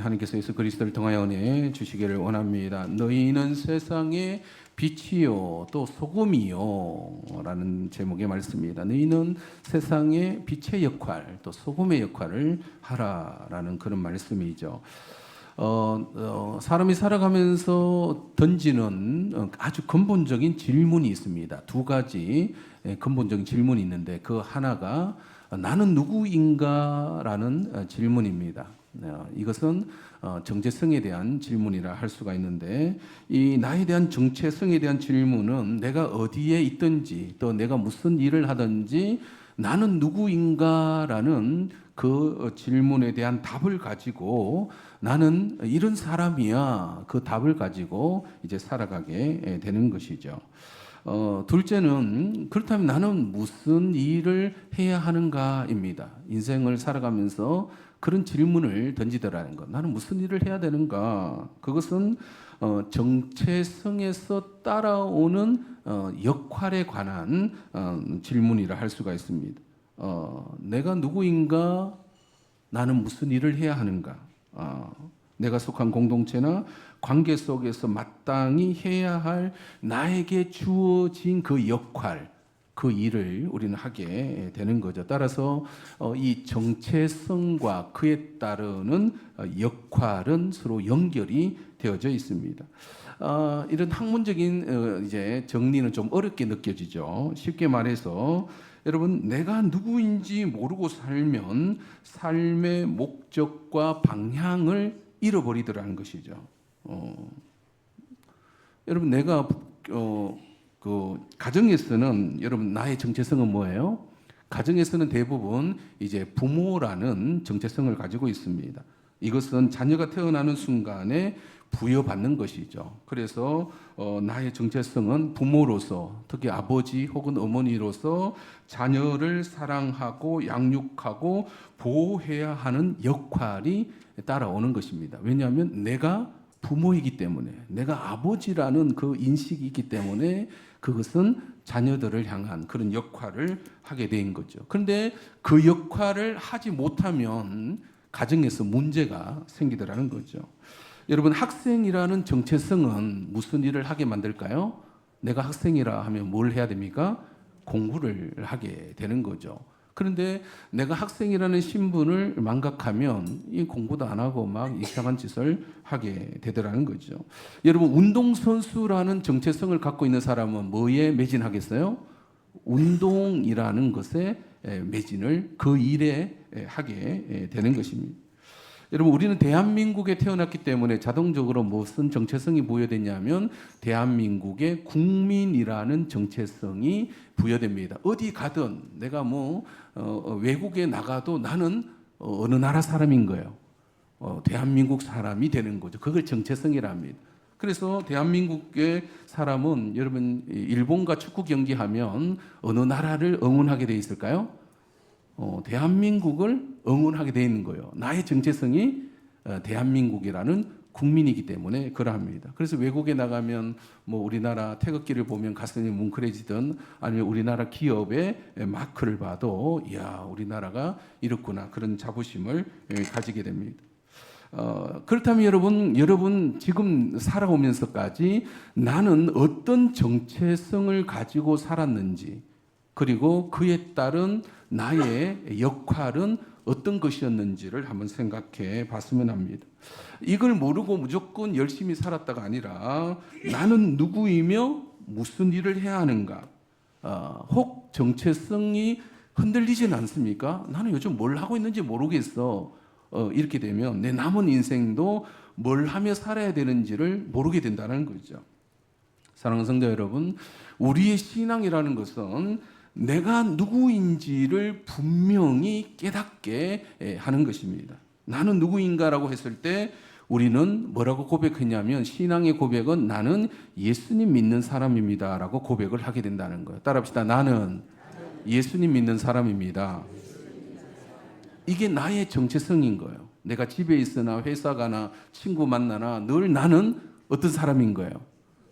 하나님께서 예수 그리스도를 통하여 은혜 주시기를 원합니다. 너희는 세상의 빛이요 또 소금이요 라는 제목의 말씀입니다. 너희는 세상의 빛의 역할 또 소금의 역할을 하라라는 그런 말씀이죠. 사람이 살아가면서 던지는 아주 근본적인 질문이 있습니다. 두 가지 근본적인 질문이 있는데 그 하나가 나는 누구인가라는 질문입니다. 이것은 정체성에 대한 질문이라 할 수가 있는데, 이 나에 대한 정체성에 대한 질문은 내가 어디에 있든지 또 내가 무슨 일을 하든지 나는 누구인가라는 그 질문에 대한 답을 가지고 나는 이런 사람이야, 그 답을 가지고 이제 살아가게 되는 것이죠. 둘째는 그렇다면 나는 무슨 일을 해야 하는가입니다. 인생을 살아가면서 그런 질문을 던지더라는 것. 나는 무슨 일을 해야 되는가? 그것은 정체성에서 따라오는 역할에 관한 질문이라 할 수가 있습니다. 내가 누구인가? 나는 무슨 일을 해야 하는가? 내가 속한 공동체나 관계 속에서 마땅히 해야 할 나에게 주어진 그 역할, 그 일을 우리는 하게 되는 거죠. 따라서 이 정체성과 그에 따르는 역할은 서로 연결이 되어져 있습니다. 이런 학문적인 이제 정리는 좀 어렵게 느껴지죠. 쉽게 말해서 여러분, 내가 누구인지 모르고 살면 삶의 목적과 방향을 잃어버리더라는 것이죠. 여러분, 내가 그 가정에서는 여러분 나의 정체성은 뭐예요? 가정에서는 대부분 이제 부모라는 정체성을 가지고 있습니다. 이것은 자녀가 태어나는 순간에 부여받는 것이죠. 그래서 나의 정체성은 부모로서, 특히 아버지 혹은 어머니로서 자녀를 사랑하고 양육하고 보호해야 하는 역할이 따라오는 것입니다. 왜냐하면 내가 부모이기 때문에, 내가 아버지라는 그 인식이 있기 때문에 그것은 자녀들을 향한 그런 역할을 하게 된 거죠. 그런데 그 역할을 하지 못하면 가정에서 문제가 생기더라는 거죠. 여러분, 학생이라는 정체성은 무슨 일을 하게 만들까요? 내가 학생이라 하면 뭘 해야 됩니까? 공부를 하게 되는 거죠. 그런데 내가 학생이라는 신분을 망각하면 이 공부도 안 하고 막 이상한 짓을 하게 되더라는 거죠. 여러분, 운동선수라는 정체성을 갖고 있는 사람은 뭐에 매진하겠어요? 운동이라는 것에 매진을 그 일에 하게 되는 것입니다. 여러분, 우리는 대한민국에 태어났기 때문에 자동적으로 무슨 정체성이 부여됐냐면 대한민국의 국민이라는 정체성이 부여됩니다. 어디 가든 내가 외국에 나가도 나는 어느 나라 사람인 거예요. 대한민국 사람이 되는 거죠. 그걸 정체성이라 합니다. 그래서 대한민국의 사람은 여러분 일본과 축구 경기하면 어느 나라를 응원하게 돼 있을까요? 대한민국을 응원하게 되어 있는 거예요. 나의 정체성이 대한민국이라는 국민이기 때문에 그러합니다. 그래서 외국에 나가면 우리나라 태극기를 보면 가슴이 뭉클해지든 아니면 우리나라 기업의 마크를 봐도 이야, 우리나라가 이렇구나, 그런 자부심을 가지게 됩니다. 그렇다면 여러분 지금 살아오면서까지 나는 어떤 정체성을 가지고 살았는지, 그리고 그에 따른 나의 역할은 어떤 것이었는지를 한번 생각해 봤으면 합니다. 이걸 모르고 무조건 열심히 살았다가 아니라 나는 누구이며 무슨 일을 해야 하는가, 혹 정체성이 흔들리진 않습니까? 나는 요즘 뭘 하고 있는지 모르겠어. 이렇게 되면 내 남은 인생도 뭘 하며 살아야 되는지를 모르게 된다는 거죠. 사랑하는 성도 여러분, 우리의 신앙이라는 것은 내가 누구인지를 분명히 깨닫게 하는 것입니다. 나는 누구인가라고 했을 때 우리는 뭐라고 고백했냐면, 신앙의 고백은 나는 예수님 믿는 사람입니다 라고 고백을 하게 된다는 거예요. 따라합시다. 나는 예수님 믿는 사람입니다. 이게 나의 정체성인 거예요. 내가 집에 있으나 회사 가나 친구 만나나 늘 나는 어떤 사람인 거예요?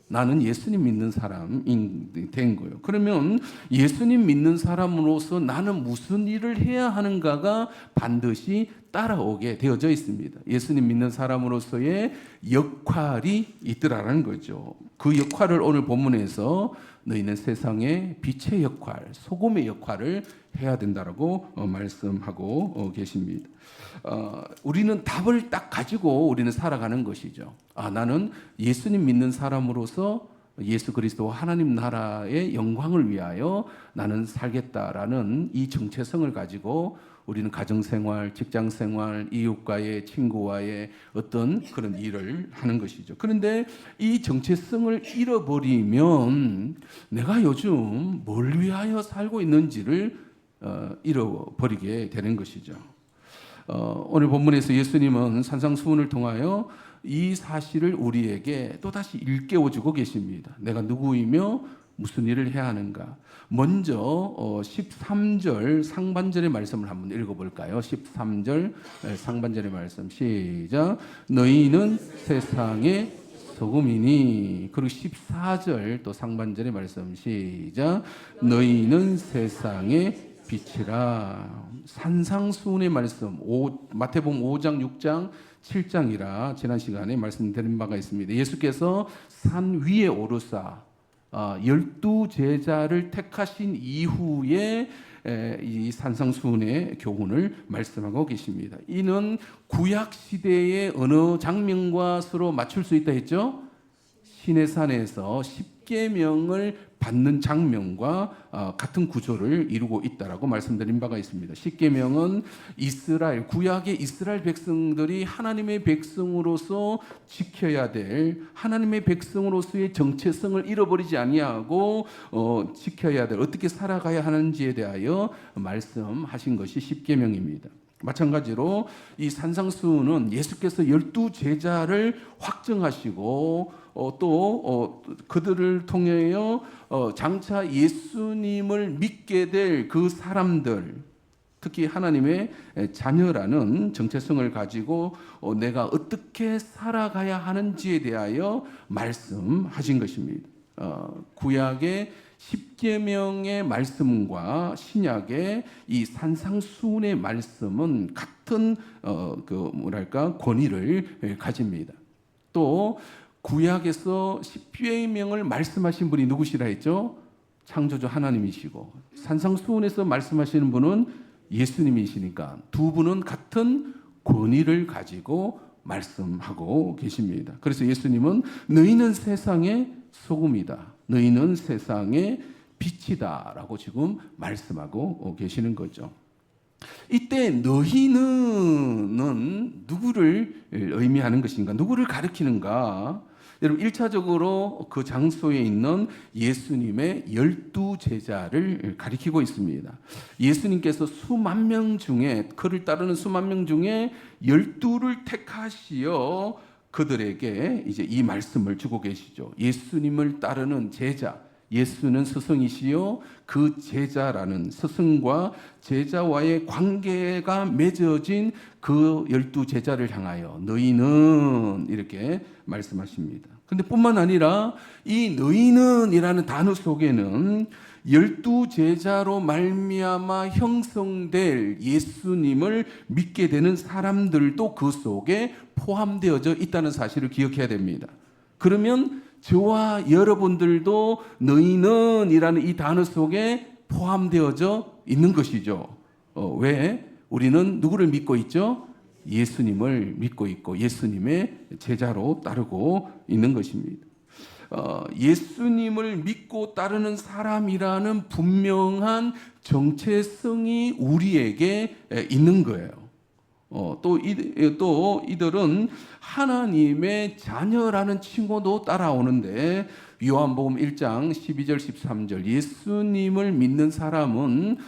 나는 예수님 믿는 사람이 된 거예요. 그러면 예수님 믿는 사람으로서 나는 무슨 일을 해야 하는가가 반드시 따라오게 되어져 있습니다. 예수님 믿는 사람으로서의 역할이 있더라는 거죠. 그 역할을 오늘 본문에서 너희는 세상의 빛의 역할, 소금의 역할을 해야 된다라고 말씀하고 계십니다. 우리는 답을 딱 가지고 우리는 살아가는 것이죠. 나는 예수님 믿는 사람으로서 예수 그리스도 하나님 나라의 영광을 위하여 나는 살겠다라는 이 정체성을 가지고 우리는 가정생활, 직장생활, 이웃과의 친구와의 어떤 그런 일을 하는 것이죠. 그런데 이 정체성을 잃어버리면 내가 요즘 뭘 위하여 살고 있는지를 잃어버리게 되는 것이죠. 오늘 본문에서 예수님은 산상수훈을 통하여 이 사실을 우리에게 또다시 일깨워주고 계십니다. 내가 누구이며 무슨 일을 해야 하는가. 먼저 13절 상반절의 말씀을 한번 읽어볼까요? 13절 상반절의 말씀 시작. 너희는 세상의 소금이니. 그리고 14절 또 상반절의 말씀 시작. 너희는 세상의 빛이라. 산상수훈의 말씀 마태복음 5장 6장 7장이라 지난 시간에 말씀드린 바가 있습니다. 예수께서 산 위에 오르사 12제자를 택하신 이후에 이 산상수훈의 교훈을 말씀하고 계십니다. 이는 구약 시대의 어느 장면과 서로 맞출 수 있다 했죠? 시내산에서 십계명을 받는 장면과 같은 구조를 이루고 있다라고 말씀드린 바가 있습니다. 십계명은 이스라엘, 구약의 이스라엘 백성들이 하나님의 백성으로서 지켜야 될, 하나님의 백성으로서의 정체성을 잃어버리지 아니하고 지켜야 될, 어떻게 살아가야 하는지에 대하여 말씀하신 것이 십계명입니다. 마찬가지로 이 산상수훈은 예수께서 12제자를 확정하시고 또 그들을 통하여 장차 예수님을 믿게 될 그 사람들, 특히 하나님의 자녀라는 정체성을 가지고 내가 어떻게 살아가야 하는지에 대하여 말씀하신 것입니다. 구약의 십계명의 말씀과 신약의 이 산상수훈의 말씀은 같은 권위를 가집니다. 또 구약에서 십계명을 말씀하신 분이 누구시라 했죠? 창조주 하나님이시고, 산상수훈에서 말씀하시는 분은 예수님이시니까 두 분은 같은 권위를 가지고 말씀하고 계십니다. 그래서 예수님은 너희는 세상의 소금이다, 너희는 세상의 빛이다 라고 지금 말씀하고 계시는 거죠. 이때 너희는 누구를 의미하는 것인가, 누구를 가리키는가? 여러분 1차적으로 그 장소에 있는 예수님의 12제자를 가리키고 있습니다. 예수님께서 수만 명 중에, 그를 따르는 수만 명 중에 12를 택하시어 그들에게 이제 이 말씀을 주고 계시죠. 예수님을 따르는 제자, 예수는 스승이시요 그 제자라는 스승과 제자와의 관계가 맺어진 그 12제자를 향하여 너희는 이렇게 말씀하십니다. 그런데 뿐만 아니라 이 너희는 이라는 단어 속에는 12제자로 말미암아 형성될 예수님을 믿게 되는 사람들도 그 속에 포함되어져 있다는 사실을 기억해야 됩니다. 그러면 저와 여러분들도 너희는 이라는 이 단어 속에 포함되어져 있는 것이죠. 왜? 우리는 누구를 믿고 있죠? 예수님을 믿고 있고 예수님의 제자로 따르고 있는 것입니다. 예수님을 믿고 따르는 사람이라는 분명한 정체성이 우리에게 있는 거예요. 또 이들은 하나님의 자녀라는 칭호도 따라오는데 요한복음 1장 12절 13절 예수님을 믿는 사람은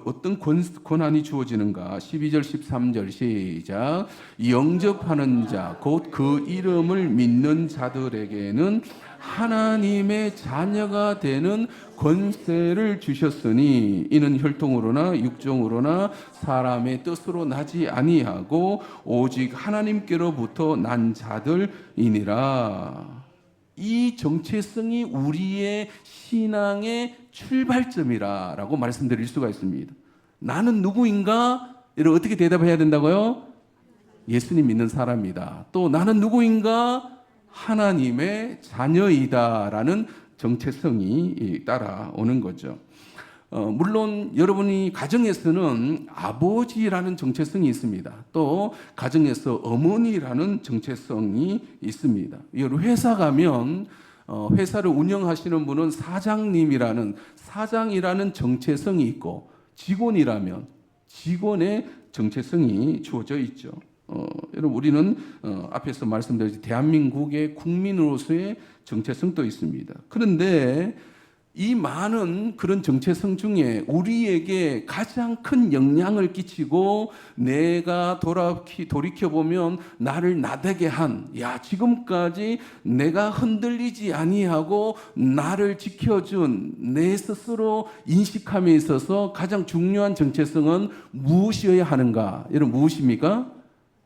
어떤 권한이 주어지는가? 12절 13절 시작. 영접하는 자 곧 그 이름을 믿는 자들에게는 하나님의 자녀가 되는 권세를 주셨으니 이는 혈통으로나 육정으로나 사람의 뜻으로 나지 아니하고 오직 하나님께로부터 난 자들이니라. 이 정체성이 우리의 신앙의 출발점이라고 말씀드릴 수가 있습니다. 나는 누구인가? 이런 어떻게 대답해야 된다고요? 예수님 믿는 사람이다. 또 나는 누구인가? 하나님의 자녀이다라는 정체성이 따라오는 거죠. 물론 여러분이 가정에서는 아버지라는 정체성이 있습니다. 또 가정에서 어머니라는 정체성이 있습니다. 회사 가면 회사를 운영하시는 분은 사장이라는 정체성이 있고, 직원이라면 직원의 정체성이 주어져 있죠. 여러분, 우리는 앞에서 말씀드렸듯이 대한민국의 국민으로서의 정체성도 있습니다. 그런데 이 많은 그런 정체성 중에 우리에게 가장 큰 영향을 끼치고 내가 돌이켜보면 나를 나대게 지금까지 내가 흔들리지 아니하고 나를 지켜준 내 스스로 인식함에 있어서 가장 중요한 정체성은 무엇이어야 하는가? 여러분, 무엇입니까?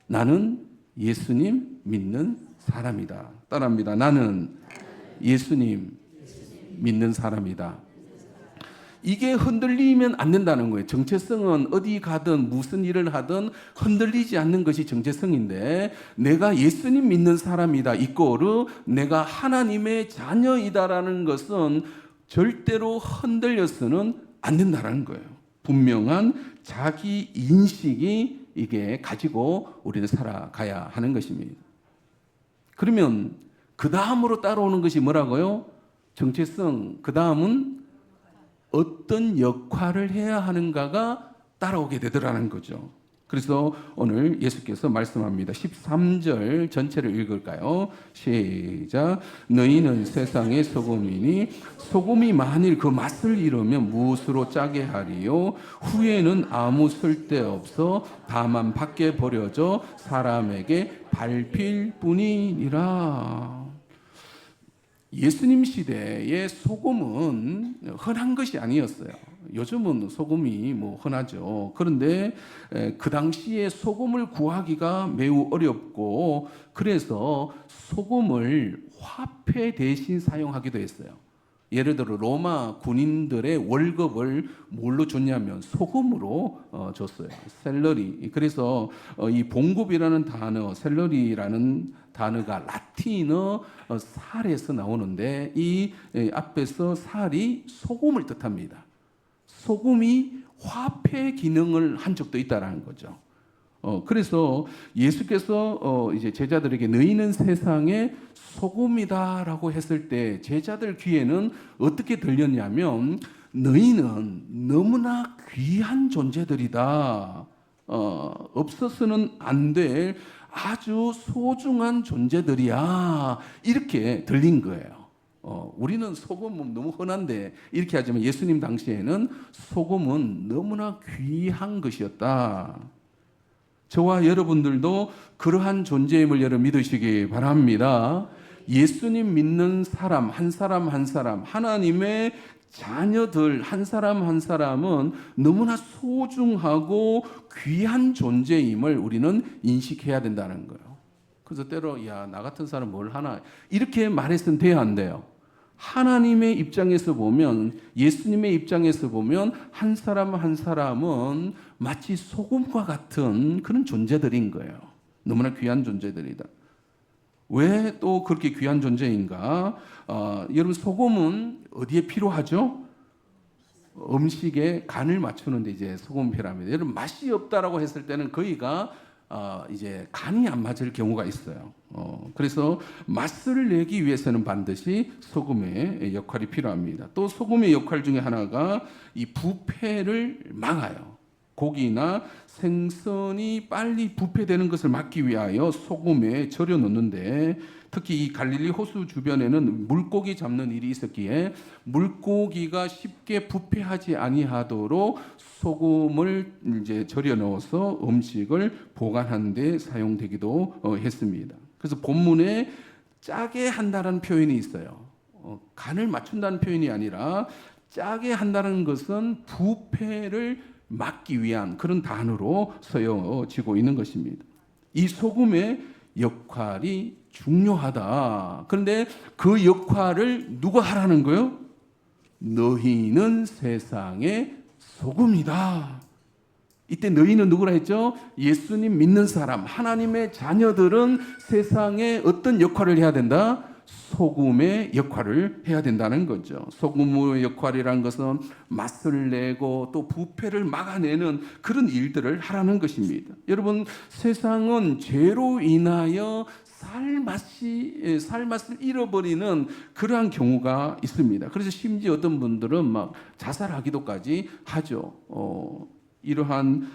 나는 예수님 믿는 사람이다. 따라합니다. 나는 예수님 믿는 사람이다. 이게 흔들리면 안 된다는 거예요. 정체성은 어디 가든 무슨 일을 하든 흔들리지 않는 것이 정체성인데, 내가 예수님 믿는 사람이다 이꼬르 내가 하나님의 자녀이다라는 것은 절대로 흔들려서는 안 된다는 거예요. 분명한 자기 인식이 이게 가지고 우리는 살아가야 하는 것입니다. 그러면 그 다음으로 따라오는 것이 뭐라고요? 정체성, 그 다음은 어떤 역할을 해야 하는가가 따라오게 되더라는 거죠. 그래서 오늘 예수께서 말씀합니다. 13절 전체를 읽을까요? 시작. 너희는 세상의 소금이니 소금이 만일 그 맛을 잃으면 무엇으로 짜게 하리요? 후에는 아무 쓸데없어 다만 밖에 버려져 사람에게 밟힐 뿐이니라. 예수님 시대의 소금은 흔한 것이 아니었어요. 요즘은 소금이 흔하죠. 그런데 그 당시에 소금을 구하기가 매우 어렵고, 그래서 소금을 화폐 대신 사용하기도 했어요. 예를 들어 로마 군인들의 월급을 뭘로 줬냐면 소금으로 줬어요. 셀러리. 그래서 이 봉급이라는 단어, 셀러리라는 단어가 라틴어 살에서 나오는데, 이 앞에서 살이 소금을 뜻합니다. 소금이 화폐 기능을 한 적도 있다라는 거죠. 그래서 예수께서 이제 제자들에게 너희는 세상의 소금이다라고 했을 때 제자들 귀에는 어떻게 들렸냐면, 너희는 너무나 귀한 존재들이다. 없어서는 안 될 아주 소중한 존재들이야. 이렇게 들린 거예요. 우리는 소금은 너무 흔한데 이렇게 하지만 예수님 당시에는 소금은 너무나 귀한 것이었다. 저와 여러분들도 그러한 존재임을 여러분 믿으시기 바랍니다. 예수님 믿는 사람 한 사람 한 사람, 하나님의 자녀들 한 사람 한 사람은 너무나 소중하고 귀한 존재임을 우리는 인식해야 된다는 거예요. 그래서 때로 나 같은 사람 뭘 하나 이렇게 말해서는 돼야 안 돼요. 하나님의 입장에서 보면, 예수님의 입장에서 보면 한 사람 한 사람은 마치 소금과 같은 그런 존재들인 거예요. 너무나 귀한 존재들이다. 왜 또 그렇게 귀한 존재인가? 여러분, 소금은 어디에 필요하죠? 음식에 간을 맞추는데 이제 소금이 필요합니다. 여러분, 맛이 없다라고 했을 때는 거의가 이제 간이 안 맞을 경우가 있어요. 그래서 맛을 내기 위해서는 반드시 소금의 역할이 필요합니다. 또 소금의 역할 중에 하나가 이 부패를 막아요. 고기나 생선이 빨리 부패되는 것을 막기 위하여 소금에 절여 넣는데, 특히 이 갈릴리 호수 주변에는 물고기 잡는 일이 있었기에 물고기가 쉽게 부패하지 아니하도록 소금을 이제 절여 넣어서 음식을 보관하는 데 사용되기도 했습니다. 그래서 본문에 짜게 한다는 표현이 있어요. 간을 맞춘다는 표현이 아니라 짜게 한다는 것은 부패를 막기 위한 그런 단어로 쓰여지고 있는 것입니다. 이 소금의 역할이 중요하다. 그런데 그 역할을 누가 하라는 거예요? 너희는 세상의 소금이다. 이때 너희는 누구라 했죠? 예수님 믿는 사람, 하나님의 자녀들은 세상에 어떤 역할을 해야 된다? 소금의 역할을 해야 된다는 거죠. 소금의 역할이라는 것은 맛을 내고 또 부패를 막아내는 그런 일들을 하라는 것입니다. 여러분, 세상은 죄로 인하여 살맛을 잃어버리는 그러한 경우가 있습니다. 그래서 심지어 어떤 분들은 막 자살하기도까지 하죠. 이러한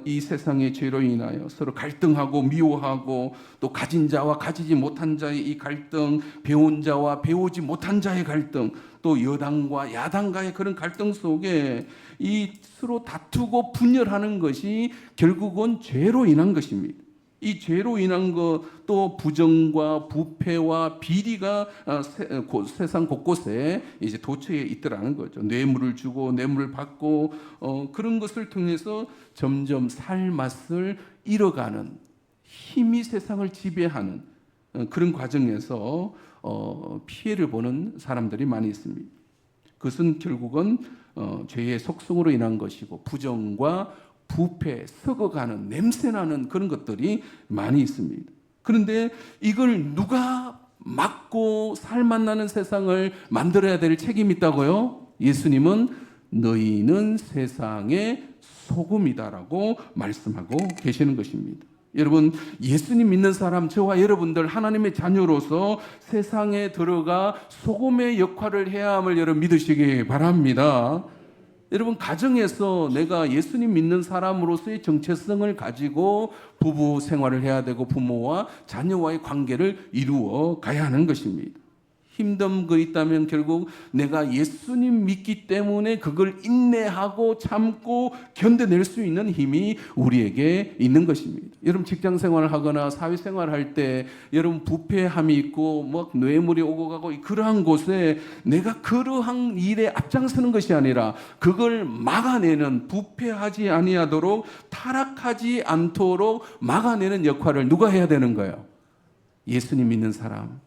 이 세상의 죄로 인하여 서로 갈등하고 미워하고 또 가진 자와 가지지 못한 자의 이 갈등, 배운 자와 배우지 못한 자의 갈등, 또 여당과 야당과의 그런 갈등 속에 이 서로 다투고 분열하는 것이 결국은 죄로 인한 것입니다. 이 죄로 인한 것, 또 부정과 부패와 비리가 세상 곳곳에 이제 도처에 있더라는 거죠. 뇌물을 주고 뇌물을 받고 그런 것을 통해서 점점 살맛을 잃어가는, 힘이 세상을 지배하는 그런 과정에서 피해를 보는 사람들이 많이 있습니다. 그것은 결국은 죄의 속성으로 인한 것이고, 부정과 부패, 썩어가는, 냄새나는 그런 것들이 많이 있습니다. 그런데 이걸 누가 막고 살맛나는 세상을 만들어야 될 책임이 있다고요? 예수님은 너희는 세상의 소금이다라고 말씀하고 계시는 것입니다. 여러분, 예수님 믿는 사람, 저와 여러분들 하나님의 자녀로서 세상에 들어가 소금의 역할을 해야 함을 여러분 믿으시기 바랍니다. 여러분, 가정에서 내가 예수님 믿는 사람으로서의 정체성을 가지고 부부 생활을 해야 되고 부모와 자녀와의 관계를 이루어 가야 하는 것입니다. 힘든 거 있다면 결국 내가 예수님 믿기 때문에 그걸 인내하고 참고 견뎌낼 수 있는 힘이 우리에게 있는 것입니다. 여러분, 직장 생활을 하거나 사회 생활을 할 때 여러분 부패함이 있고 뭐 뇌물이 오고 가고 그러한 곳에 내가 그러한 일에 앞장서는 것이 아니라 그걸 막아내는, 부패하지 아니하도록 타락하지 않도록 막아내는 역할을 누가 해야 되는 거예요? 예수님 믿는 사람,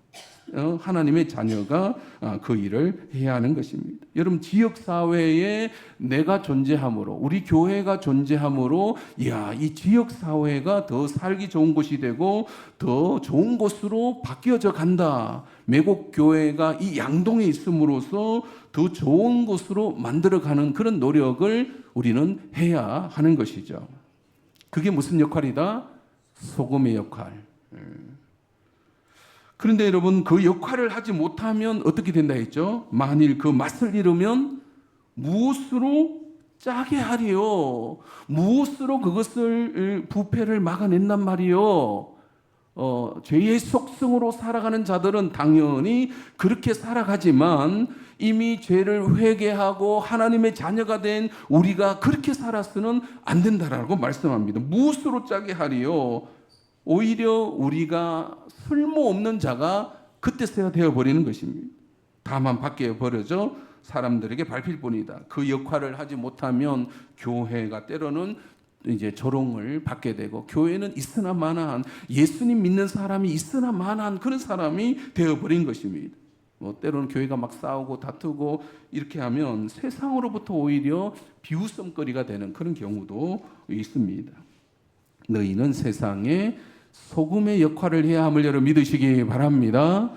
하나님의 자녀가 그 일을 해야 하는 것입니다. 여러분, 지역사회에 내가 존재함으로, 우리 교회가 존재함으로 이 지역사회가 더 살기 좋은 곳이 되고 더 좋은 곳으로 바뀌어져 간다. 매곡교회가 이 양동에 있음으로써 더 좋은 곳으로 만들어가는 그런 노력을 우리는 해야 하는 것이죠. 그게 무슨 역할이다? 소금의 역할. 그런데 여러분, 그 역할을 하지 못하면 어떻게 된다 했죠? 만일 그 맛을 잃으면 무엇으로 짜게 하리요? 무엇으로 그것을 부패를 막아낸단 말이요? 죄의 속성으로 살아가는 자들은 당연히 그렇게 살아가지만 이미 죄를 회개하고 하나님의 자녀가 된 우리가 그렇게 살아서는 안 된다라고 말씀합니다. 무엇으로 짜게 하리요? 오히려 우리가 쓸모없는 자가 그때서야 되어버리는 것입니다. 다만 밖에 버려져 사람들에게 밟힐 뿐이다. 그 역할을 하지 못하면 교회가 때로는 이제 조롱을 받게 되고, 교회는 있으나 마나한, 예수님 믿는 사람이 있으나 마나한 그런 사람이 되어버린 것입니다. 때로는 교회가 막 싸우고 다투고 이렇게 하면 세상으로부터 오히려 비웃음거리가 되는 그런 경우도 있습니다. 너희는 세상에 소금의 역할을 해야 함을 여러분 믿으시기 바랍니다.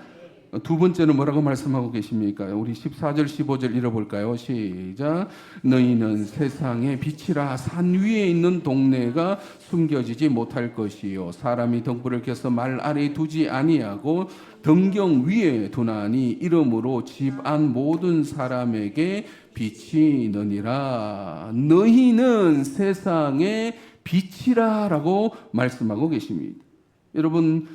두 번째는 뭐라고 말씀하고 계십니까? 우리 14절 15절 읽어볼까요? 시작. 너희는 세상의 빛이라. 산 위에 있는 동네가 숨겨지지 못할 것이요 사람이 덩굴을 켜서 말 아래에 두지 아니하고 등경 위에 두나니 이러므로 집 안 모든 사람에게 빛이 너니라. 너희는 세상의 빛이라 라고 말씀하고 계십니다. 여러분,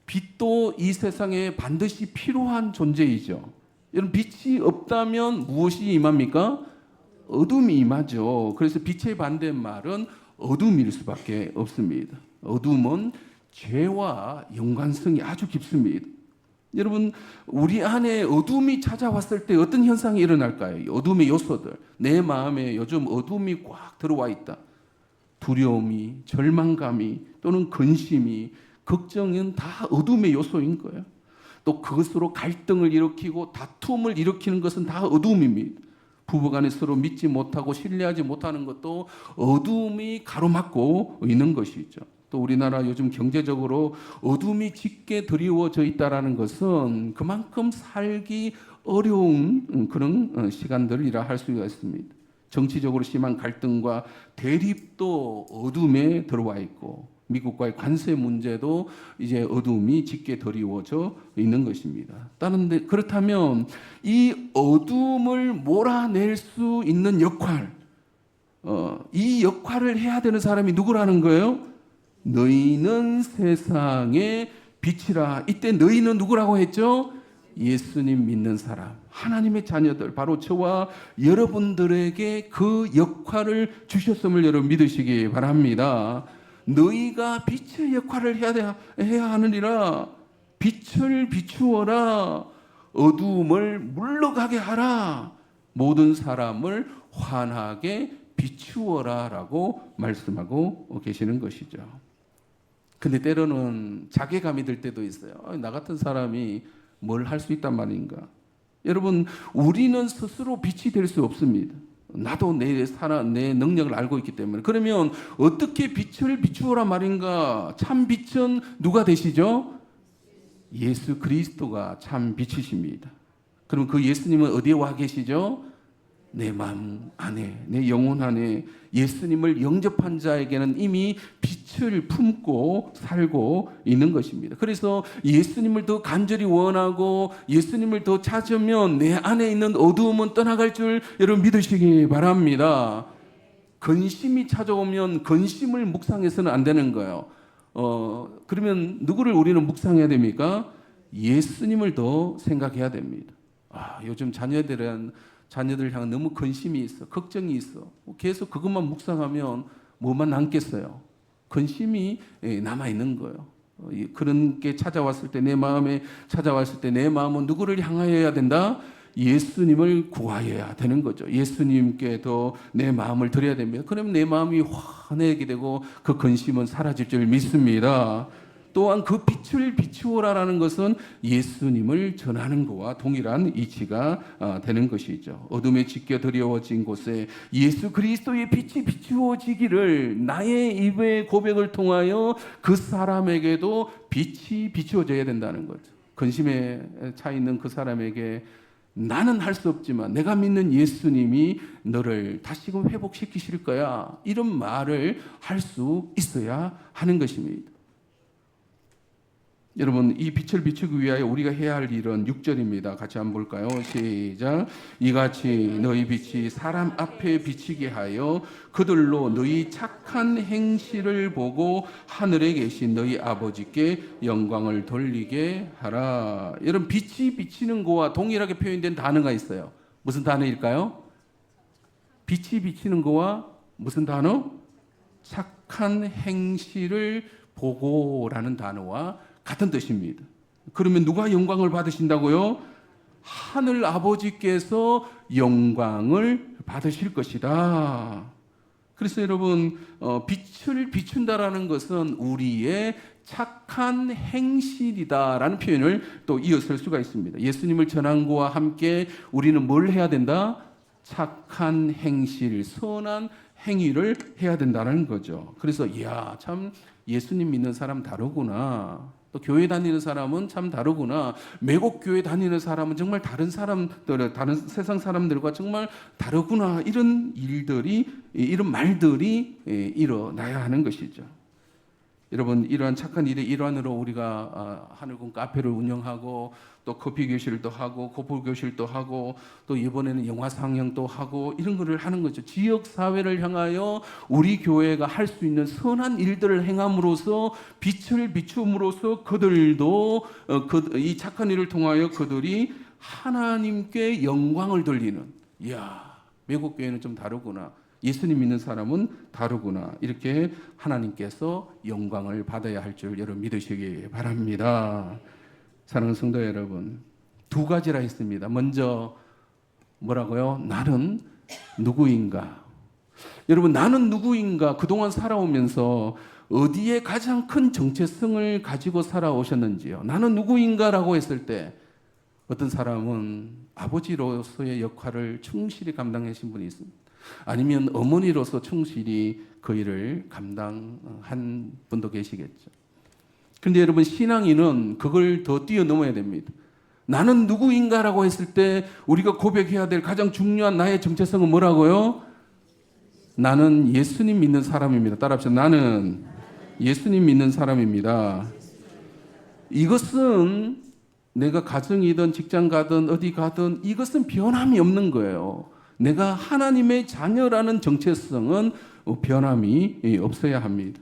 빛도 이 세상에 반드시 필요한 존재이죠. 여러분, 빛이 없다면 무엇이 임합니까? 어둠이 임하죠. 그래서 빛의 반대말은 어둠일 수밖에 없습니다. 어둠은 죄와 연관성이 아주 깊습니다. 여러분, 우리 안에 어둠이 찾아왔을 때 어떤 현상이 일어날까요? 어둠의 요소들. 내 마음에 요즘 어둠이 꽉 들어와 있다. 두려움이, 절망감이, 또는 근심이, 걱정은 다 어둠의 요소인 거예요. 또 그것으로 갈등을 일으키고 다툼을 일으키는 것은 다 어둠입니다. 부부간에 서로 믿지 못하고 신뢰하지 못하는 것도 어둠이 가로막고 있는 것이죠. 또 우리나라 요즘 경제적으로 어둠이 짙게 드리워져 있다는 것은 그만큼 살기 어려운 그런 시간들이라 할 수가 있습니다. 정치적으로 심한 갈등과 대립도 어둠에 들어와 있고 미국과의 관세 문제도 이제 어둠이 짙게 드리워져 있는 것입니다. 그렇다면 이 어둠을 몰아낼 수 있는 역할, 이 역할을 해야 되는 사람이 누구라는 거예요? 너희는 세상의 빛이라. 이때 너희는 누구라고 했죠? 예수님 믿는 사람, 하나님의 자녀들, 바로 저와 여러분들에게 그 역할을 주셨음을 여러분 믿으시기 바랍니다. 너희가 빛의 역할을 해야 하느니라. 빛을 비추어라. 어두움을 물러가게 하라. 모든 사람을 환하게 비추어라 라고 말씀하고 계시는 것이죠. 근데 때로는 자괴감이 들 때도 있어요. 나 같은 사람이 뭘 할 수 있단 말인가. 여러분, 우리는 스스로 빛이 될 수 없습니다. 나도 내 능력을 알고 있기 때문에. 그러면 어떻게 빛을 비추어라 말인가? 참 빛은 누가 되시죠? 예수 그리스도가 참 빛이십니다. 그럼 그 예수님은 어디에 와 계시죠? 내 마음 안에, 내 영혼 안에. 예수님을 영접한 자에게는 이미 빛을 품고 살고 있는 것입니다. 그래서 예수님을 더 간절히 원하고 예수님을 더 찾으면 내 안에 있는 어두움은 떠나갈 줄 여러분 믿으시기 바랍니다. 근심이 찾아오면 근심을 묵상해서는 안 되는 거예요. 그러면 누구를 우리는 묵상해야 됩니까? 예수님을 더 생각해야 됩니다. 요즘 자녀들 향한 너무 근심이 있어, 걱정이 있어. 계속 그것만 묵상하면 뭐만 남겠어요? 근심이 남아 있는 거예요. 그런 게 찾아왔을 때, 내 마음에 찾아왔을 때 내 마음은 누구를 향하여야 된다? 예수님을 구하여야 되는 거죠. 예수님께 더 내 마음을 드려야 됩니다. 그러면 내 마음이 환하게 되고 그 근심은 사라질 줄 믿습니다. 또한 그 빛을 비추어라라는 것은 예수님을 전하는 것과 동일한 이치가 되는 것이죠. 어둠에 짙게 드리워진 곳에 예수 그리스도의 빛이 비추어지기를 나의 입의 고백을 통하여 그 사람에게도 빛이 비추어져야 된다는 거죠. 근심에 차 있는 그 사람에게 나는 할 수 없지만 내가 믿는 예수님이 너를 다시금 회복시키실 거야. 이런 말을 할 수 있어야 하는 것입니다. 여러분, 이 빛을 비추기 위하여 우리가 해야 할 일은 6절입니다. 같이 한번 볼까요? 시작. 이같이 너희 빛이 사람 앞에 비치게 하여 그들로 너희 착한 행실을 보고 하늘에 계신 너희 아버지께 영광을 돌리게 하라. 여러분, 빛이 비치는 거와 동일하게 표현된 단어가 있어요. 무슨 단어일까요? 빛이 비치는 거와 무슨 단어? 착한 행실을 보고라는 단어와 같은 뜻입니다. 그러면 누가 영광을 받으신다고요? 하늘 아버지께서 영광을 받으실 것이다. 그래서 여러분, 빛을 비춘다라는 것은 우리의 착한 행실이다라는 표현을 또 이어설 수가 있습니다. 예수님을 전한 것과 함께 우리는 뭘 해야 된다? 착한 행실, 선한 행위를 해야 된다는 거죠. 그래서 참 예수님 믿는 사람 다르구나. 또 교회 다니는 사람은 참 다르구나. 매국 교회 다니는 사람은 정말 다른 세상 사람들과 정말 다르구나. 이런 말들이 일어나야 하는 것이죠. 여러분, 이러한 착한 일의 일환으로 우리가 하늘군 카페를 운영하고 또 커피 교실도 하고 고프 교실도 하고 또 이번에는 영화 상영도 하고 이런 거를 하는 거죠. 지역 사회를 향하여 우리 교회가 할 수 있는 선한 일들을 행함으로써 빛을 비춤으로써 그들도 이 착한 일을 통하여 그들이 하나님께 영광을 돌리는. 외국 교회는 좀 다르구나. 예수님 믿는 사람은 다르구나. 이렇게 하나님께서 영광을 받아야 할 줄 여러분 믿으시기 바랍니다. 사랑하는 성도 여러분, 두 가지라 했습니다. 먼저 뭐라고요? 나는 누구인가? 여러분, 나는 누구인가? 그동안 살아오면서 어디에 가장 큰 정체성을 가지고 살아오셨는지요. 나는 누구인가라고 했을 때 어떤 사람은 아버지로서의 역할을 충실히 감당하신 분이 있습니다. 아니면 어머니로서 충실히 그 일을 감당한 분도 계시겠죠. 그런데 여러분, 신앙인은 그걸 더 뛰어넘어야 됩니다. 나는 누구인가라고 했을 때 우리가 고백해야 될 가장 중요한 나의 정체성은 뭐라고요? 나는 예수님 믿는 사람입니다. 따라합시다. 나는 예수님 믿는 사람입니다. 이것은 내가 가정이든 직장 가든 어디 가든 이것은 변함이 없는 거예요. 내가 하나님의 자녀라는 정체성은 변함이 없어야 합니다.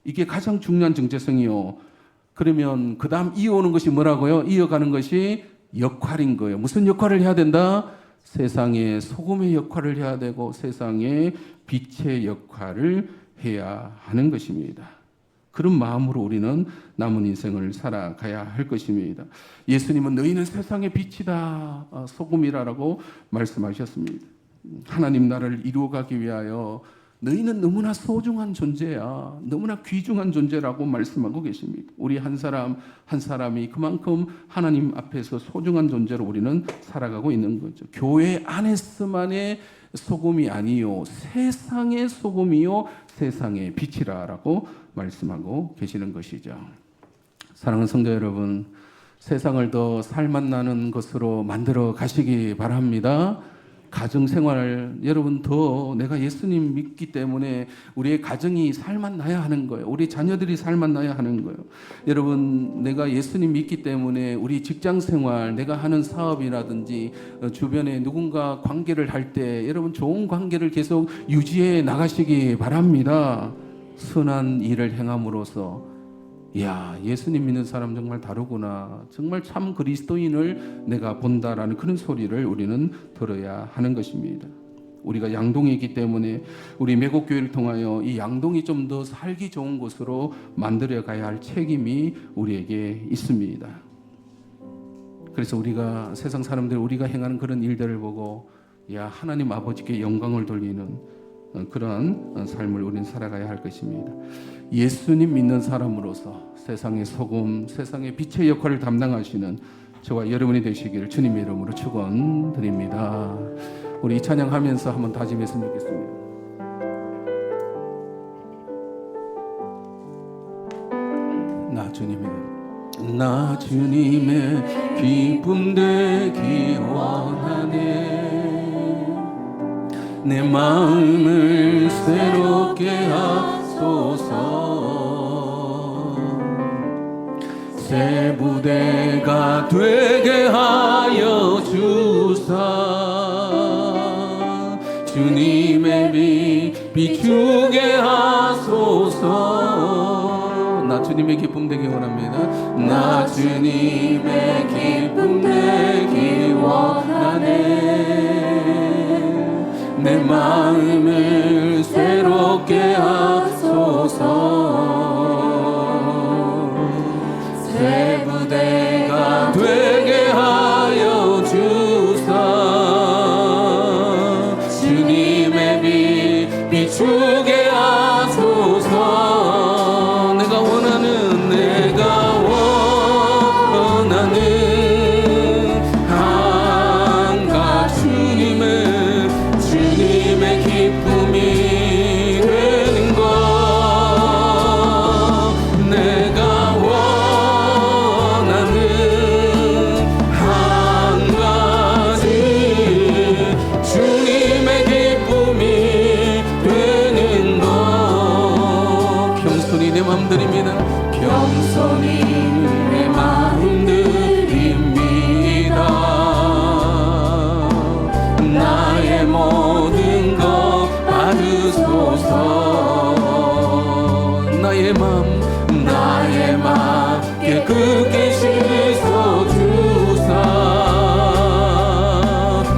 이게 가장 중요한 정체성이요. 그러면 그 다음 이어오는 것이 뭐라고요? 이어가는 것이 역할인 거예요. 무슨 역할을 해야 된다? 세상의 소금의 역할을 해야 되고 세상의 빛의 역할을 해야 하는 것입니다. 그런 마음으로 우리는 남은 인생을 살아가야 할 것입니다. 예수님은 너희는 세상의 빛이다, 소금이라고 말씀하셨습니다. 하나님 나라를 이루어가기 위하여 너희는 너무나 소중한 존재야, 너무나 귀중한 존재라고 말씀하고 계십니다. 우리 한 사람 한 사람이 그만큼 하나님 앞에서 소중한 존재로 우리는 살아가고 있는 거죠. 교회 안에서만의 소금이 아니요 세상의 소금이요 세상의 빛이라고 말씀하고 계시는 것이죠. 사랑하는 성도 여러분, 세상을 더 살맛나는 것으로 만들어 가시기 바랍니다. 가정생활, 여러분 더 내가 예수님 믿기 때문에 우리의 가정이 살맛나야 하는 거예요. 우리 자녀들이 살맛나야 하는 거예요. 여러분, 내가 예수님 믿기 때문에 우리 직장생활, 내가 하는 사업이라든지 주변에 누군가 관계를 할 때 여러분 좋은 관계를 계속 유지해 나가시기 바랍니다. 선한 일을 행함으로써 야, 예수님 믿는 사람 정말 다르구나, 정말 참 그리스도인을 내가 본다라는 그런 소리를 우리는 들어야 하는 것입니다. 우리가 양동이기 때문에 우리 매곡교회를 통하여 이 양동이 좀 더 살기 좋은 곳으로 만들어 가야 할 책임이 우리에게 있습니다. 그래서 우리가 세상 사람들 우리가 행하는 그런 일들을 보고 야, 하나님 아버지께 영광을 돌리는 그러한 삶을 우리는 살아가야 할 것입니다. 예수님 믿는 사람으로서 세상의 소금, 세상의 빛의 역할을 담당하시는 저와 여러분이 되시기를 주님의 이름으로 축원드립니다. 우리 이 찬양하면서 한번 다짐했으면 좋겠습니다. 나 주님의 기쁨 되기 원하네. 내 마음을 새롭게 하소서. 새 부대가 되게 하여 주사. 주님의 빛 비추게 하소서. 나 주님의 기쁨 되기 원합니다. 나 주님의 기쁨 되기 원하네. 내 마음을 새롭게 하소서. 새 부대가 되게 하여 주사. 주님의 빛 비추게 하소서. 내가 원하는 한 가지 주님의 기쁨이 되는 것. 내가 원하는 한 가지 주님의 기쁨이 되는 것. 겸손히 내 마음 드립니다. 겸손히 내 마음 드립니다. 나의 모든 것 받으소서. 나의 맘 깨끗게 씻어 주사.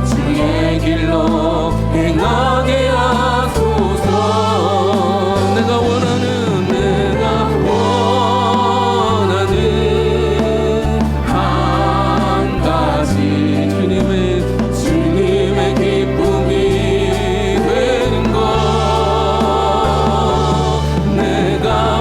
주의 길로 행하게 하소서. 내가 원하는 한 가지 주님의 기쁨이 되는 것. 내가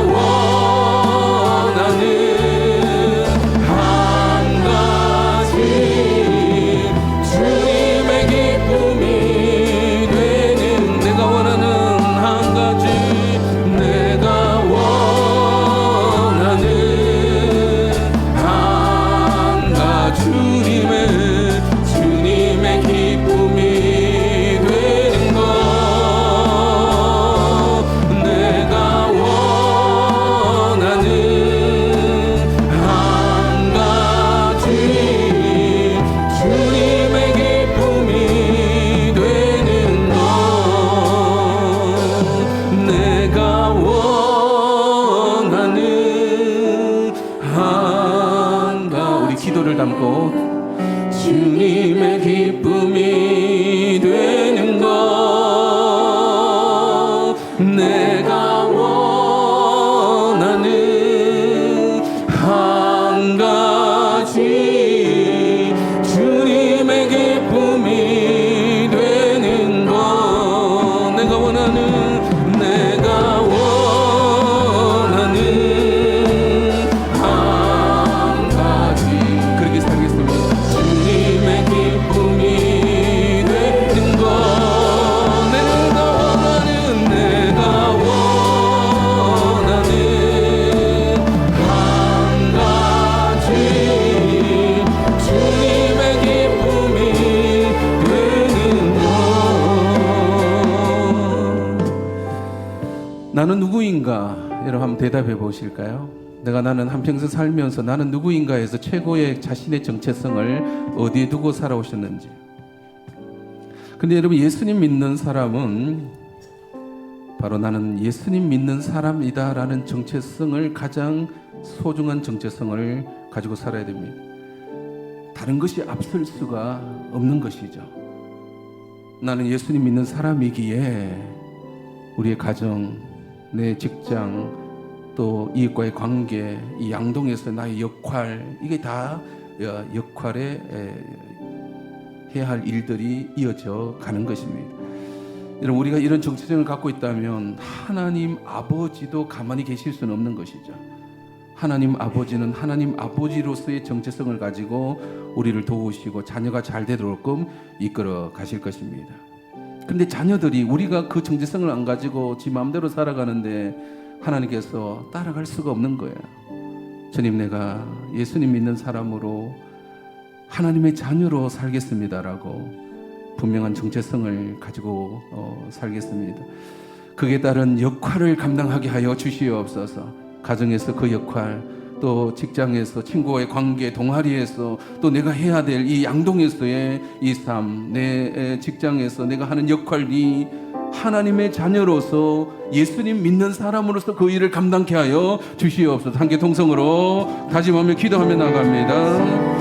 기도를 담고 주님의 기쁨이 되는 것 내가 원하는 한 가지 주님의 기쁨이 되는 것 내가 원하는 한 가지 그렇게 살겠습니다. 주님의 기쁨이 되는 것 내가 원하는 한 가지 주님의 기쁨이 되는 것 나는 누구인가? 여러분 한번 대답해 보실까요? 나는 한평생 살면서 나는 누구인가에서 최고의 자신의 정체성을 어디에 두고 살아오셨는지. 근데 여러분 예수님 믿는 사람은 바로 나는 예수님 믿는 사람이다라는 정체성을 가장 소중한 정체성을 가지고 살아야 됩니다. 다른 것이 앞설 수가 없는 것이죠. 나는 예수님 믿는 사람이기에 우리의 가정, 내 직장, 또 이익과의 관계, 이 양동에서 나의 역할 이게 다 역할에 해야 할 일들이 이어져 가는 것입니다. 여러분 우리가 이런 정체성을 갖고 있다면 하나님 아버지도 가만히 계실 수는 없는 것이죠. 하나님 아버지는 하나님 아버지로서의 정체성을 가지고 우리를 도우시고 자녀가 잘 되도록끔 이끌어 가실 것입니다. 근데 자녀들이 우리가 그 정체성을 안 가지고 지 마음대로 살아가는데 하나님께서 따라갈 수가 없는 거예요. 주님 내가 예수님 믿는 사람으로 하나님의 자녀로 살겠습니다라고 분명한 정체성을 가지고 살겠습니다. 그에 따른 역할을 감당하게 하여 주시옵소서. 가정에서 그 역할, 또 직장에서 친구와의 관계, 동아리에서 또 내가 해야 될 이 양동에서의 이 삶, 내 직장에서 내가 하는 역할이 하나님의 자녀로서 예수님 믿는 사람으로서 그 일을 감당케 하여 주시옵소서. 함께 동성으로 다짐하며 기도하며 나갑니다.